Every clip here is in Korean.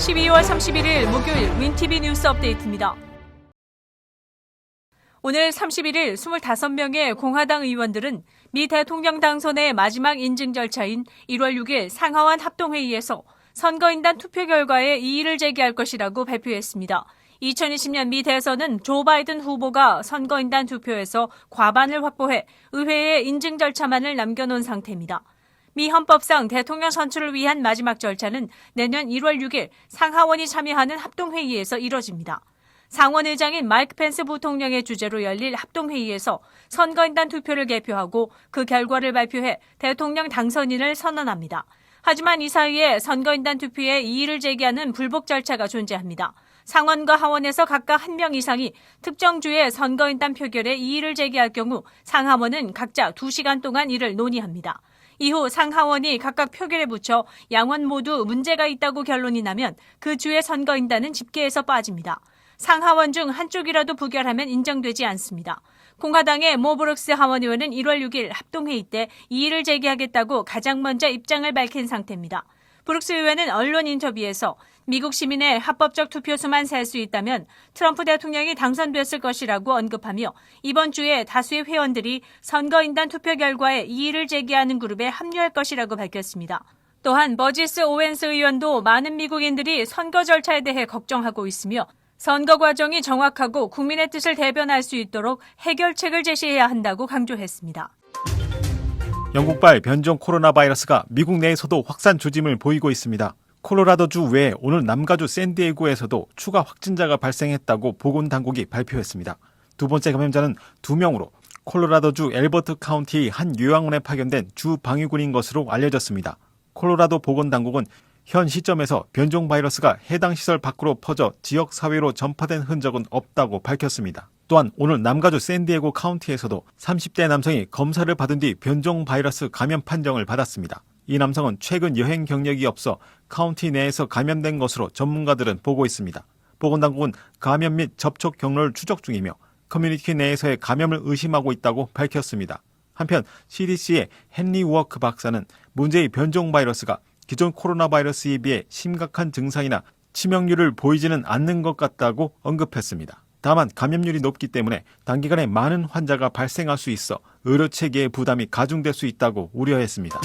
12월 31일 목요일 윈티비 뉴스 업데이트입니다. 오늘 31일 25명의 공화당 의원들은 미 대통령 당선의 마지막 인증 절차인 1월 6일 상하원 합동회의에서 선거인단 투표 결과에 이의를 제기할 것이라고 발표했습니다. 2020년 미 대선은 조 바이든 후보가 선거인단 투표에서 과반을 확보해 의회에 인증 절차만을 남겨놓은 상태입니다. 미 헌법상 대통령 선출을 위한 마지막 절차는 내년 1월 6일 상하원이 참여하는 합동회의에서 이뤄집니다. 상원 의장인 마이크 펜스 부통령의 주재로 열릴 합동회의에서 선거인단 투표를 개표하고 그 결과를 발표해 대통령 당선인을 선언합니다. 하지만 이 사이에 선거인단 투표에 이의를 제기하는 불복 절차가 존재합니다. 상원과 하원에서 각각 1명 이상이 특정 주의 선거인단 표결에 이의를 제기할 경우 상하원은 각자 2시간 동안 이를 논의합니다. 이후 상하원이 각각 표결에 붙여 양원 모두 문제가 있다고 결론이 나면 그 주의 선거인단은 집계에서 빠집니다. 상하원 중 한쪽이라도 부결하면 인정되지 않습니다. 공화당의 모 브룩스 하원 의원은 1월 6일 합동회의 때 이의를 제기하겠다고 가장 먼저 입장을 밝힌 상태입니다. 브룩스 의원은 언론 인터뷰에서 미국 시민의 합법적 투표수만 셀 수 있다면 트럼프 대통령이 당선됐을 것이라고 언급하며 이번 주에 다수의 회원들이 선거인단 투표 결과에 이의를 제기하는 그룹에 합류할 것이라고 밝혔습니다. 또한 버지스 오웬스 의원도 많은 미국인들이 선거 절차에 대해 걱정하고 있으며 선거 과정이 정확하고 국민의 뜻을 대변할 수 있도록 해결책을 제시해야 한다고 강조했습니다. 영국발 변종 코로나 바이러스가 미국 내에서도 확산 조짐을 보이고 있습니다. 콜로라도주 외에 오늘 남가주 샌디에고에서도 추가 확진자가 발생했다고 보건당국이 발표했습니다. 두 번째 감염자는 2명으로 콜로라도주 엘버트 카운티의 한 요양원에 파견된 주 방위군인 것으로 알려졌습니다. 콜로라도 보건당국은 현 시점에서 변종 바이러스가 해당 시설 밖으로 퍼져 지역 사회로 전파된 흔적은 없다고 밝혔습니다. 또한 오늘 남가주 샌디에고 카운티에서도 30대 남성이 검사를 받은 뒤 변종 바이러스 감염 판정을 받았습니다. 이 남성은 최근 여행 경력이 없어 카운티 내에서 감염된 것으로 전문가들은 보고 있습니다. 보건당국은 감염 및 접촉 경로를 추적 중이며 커뮤니티 내에서의 감염을 의심하고 있다고 밝혔습니다. 한편 CDC의 헨리 워크 박사는 문제의 변종 바이러스가 기존 코로나 바이러스에 비해 심각한 증상이나 치명률을 보이지는 않는 것 같다고 언급했습니다. 다만 감염률이 높기 때문에 단기간에 많은 환자가 발생할 수 있어 의료체계의 부담이 가중될 수 있다고 우려했습니다.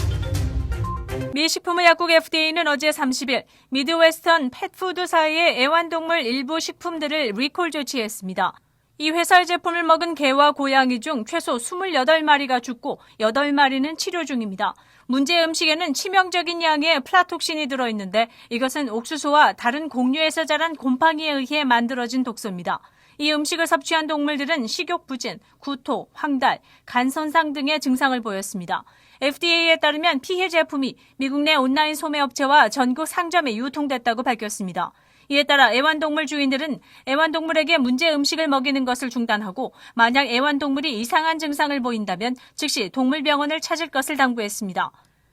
미 식품의약국 FDA는 어제 30일 미드웨스턴 펫푸드사의 애완동물 일부 식품들을 리콜 조치했습니다. 이 회사의 제품을 먹은 개와 고양이 중 최소 28마리가 죽고 8마리는 치료 중입니다. 문제 음식에는 치명적인 양의 플라톡신이 들어있는데 이것은 옥수수와 다른 곡류에서 자란 곰팡이에 의해 만들어진 독소입니다. 이 음식을 섭취한 동물들은 식욕부진, 구토, 황달, 간 손상 등의 증상을 보였습니다. FDA에 따르면 피해 제품이 미국 내 온라인 소매업체와 전국 상점에 유통됐다고 밝혔습니다. 이에 따라 애완동물 주인들은 애완동물에게 문제 음식을 먹이는 것을 중단하고 만약 애완동물이 이상한 증상을 보인다면 즉시 동물병원을 찾을 것을 당부했습니다.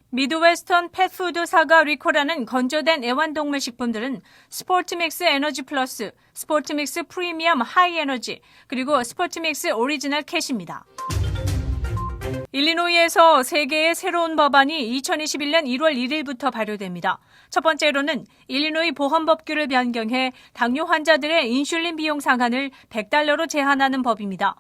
미드웨스턴 펫푸드사가 리콜하는 건조된 애완동물 식품들은 스포트믹스 에너지 플러스, 스포트믹스 프리미엄 하이 에너지, 그리고 스포트믹스 오리지널 캣입니다. 일리노이에서 3개의 새로운 법안이 2021년 1월 1일부터 발효됩니다. 첫 번째로는 일리노이 보험법규를 변경해 당뇨 환자들의 인슐린 비용 상한을 $100로 제한하는 법입니다.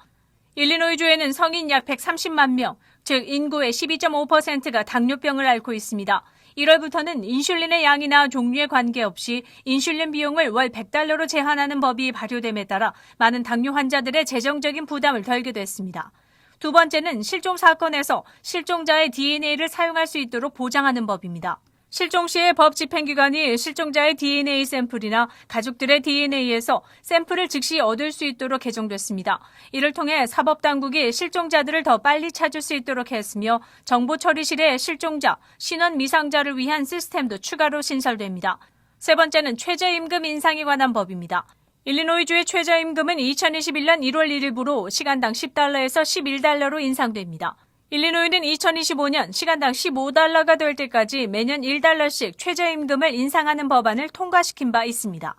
일리노이주에는 성인 약 130만 명, 즉 인구의 12.5%가 당뇨병을 앓고 있습니다. 1월부터는 인슐린의 양이나 종류에 관계없이 인슐린 비용을 월 $100로 제한하는 법이 발효됨에 따라 많은 당뇨 환자들의 재정적인 부담을 덜게 됐습니다. 두 번째는 실종 사건에서 실종자의 DNA를 사용할 수 있도록 보장하는 법입니다. 실종 시의 법 집행기관이 실종자의 DNA 샘플이나 가족들의 DNA에서 샘플을 즉시 얻을 수 있도록 개정됐습니다. 이를 통해 사법당국이 실종자들을 더 빨리 찾을 수 있도록 했으며 정보처리실에 실종자, 신원 미상자를 위한 시스템도 추가로 신설됩니다. 세 번째는 최저임금 인상에 관한 법입니다. 일리노이주의 최저임금은 2021년 1월 1일부로 시간당 $10에서 $11로 인상됩니다. 일리노이는 2025년 시간당 $15가 될 때까지 매년 $1씩 최저임금을 인상하는 법안을 통과시킨 바 있습니다.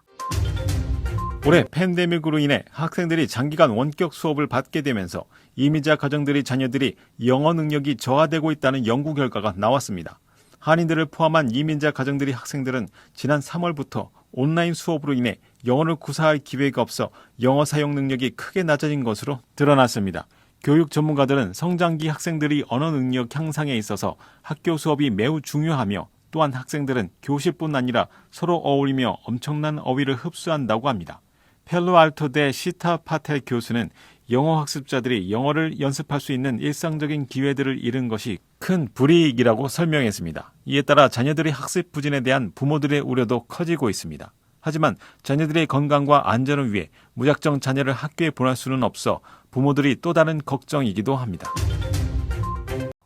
올해 팬데믹으로 인해 학생들이 장기간 원격 수업을 받게 되면서 이민자 가정들의 자녀들이 영어 능력이 저하되고 있다는 연구 결과가 나왔습니다. 한인들을 포함한 이민자 가정들의 학생들은 지난 3월부터 온라인 수업으로 인해 영어를 구사할 기회가 없어 영어 사용 능력이 크게 낮아진 것으로 드러났습니다. 교육 전문가들은 성장기 학생들이 언어 능력 향상에 있어서 학교 수업이 매우 중요하며 또한 학생들은 교실뿐 아니라 서로 어울리며 엄청난 어휘를 흡수한다고 합니다. 펠로알토대 시타 파텔 교수는 영어 학습자들이 영어를 연습할 수 있는 일상적인 기회들을 잃은 것이 큰 불이익이라고 설명했습니다. 이에 따라 자녀들의 학습 부진에 대한 부모들의 우려도 커지고 있습니다. 하지만 자녀들의 건강과 안전을 위해 무작정 자녀를 학교에 보낼 수는 없어 부모들이 또 다른 걱정이기도 합니다.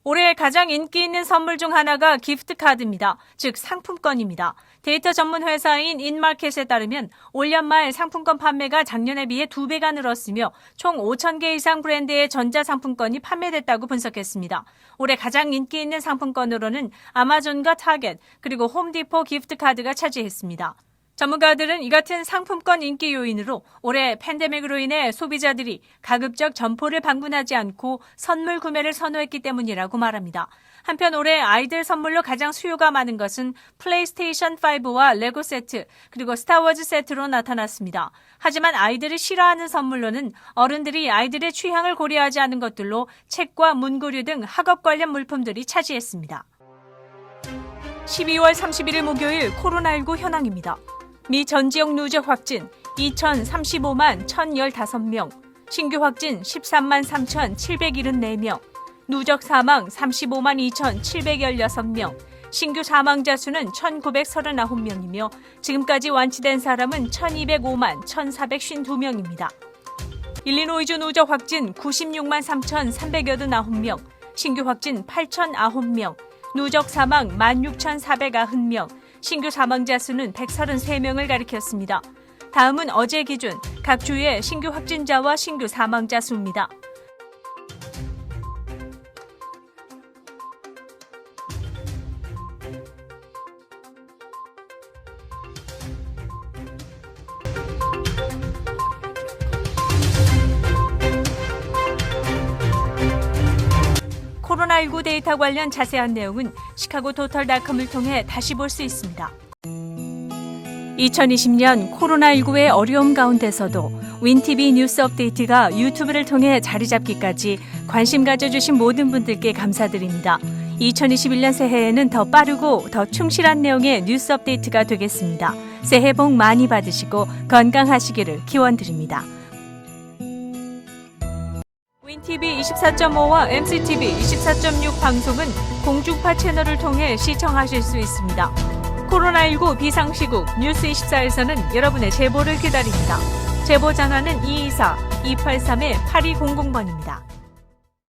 올해 가장 인기 있는 선물 중 하나가 기프트 카드입니다. 즉 상품권입니다. 데이터 전문 회사인 인마켓에 따르면 올 연말 상품권 판매가 작년에 비해 2배가 늘었으며 총 5,000개 이상 브랜드의 전자상품권이 판매됐다고 분석했습니다. 올해 가장 인기 있는 상품권으로는 아마존과 타겟 그리고 홈디포 기프트 카드가 차지했습니다. 전문가들은 이 같은 상품권 인기 요인으로 올해 팬데믹으로 인해 소비자들이 가급적 점포를 방문하지 않고 선물 구매를 선호했기 때문이라고 말합니다. 한편 올해 아이들 선물로 가장 수요가 많은 것은 플레이스테이션 5와 레고 세트 그리고 스타워즈 세트로 나타났습니다. 하지만 아이들이 싫어하는 선물로는 어른들이 아이들의 취향을 고려하지 않은 것들로 책과 문구류 등 학업 관련 물품들이 차지했습니다. 12월 31일 목요일 코로나19 현황입니다. 미 전 지역 누적 확진 2,035만 1,015명, 신규 확진 13만 3,774명, 누적 사망 35만 2,716명, 신규 사망자 수는 1,939명이며 지금까지 완치된 사람은 1,205만 1,452명입니다. 일리노이주 누적 확진 96만 3,389명, 신규 확진 8,009명, 누적 사망 16,490명, 신규 사망자 수는 133명을 가리켰습니다. 다음은 어제 기준 각 주의 신규 확진자와 신규 사망자 수입니다. 코로나19 데이터 관련 자세한 내용은 시카고토털닷컴을 통해 다시 볼 수 있습니다. 2020년 코로나19의 어려움 가운데서도 윈TV 뉴스 업데이트가 유튜브를 통해 자리 잡기까지 관심 가져주신 모든 분들께 감사드립니다. 2021년 새해에는 더 빠르고 더 충실한 내용의 뉴스 업데이트가 되겠습니다. 새해 복 많이 받으시고 건강하시기를 기원드립니다. 윈TV 24.5와 MCTV 24.6 방송은 공중파 채널을 통해 시청하실 수 있습니다. 코로나19 비상시국 뉴스24에서는 여러분의 제보를 기다립니다. 제보 전화는 224-283-8200번입니다.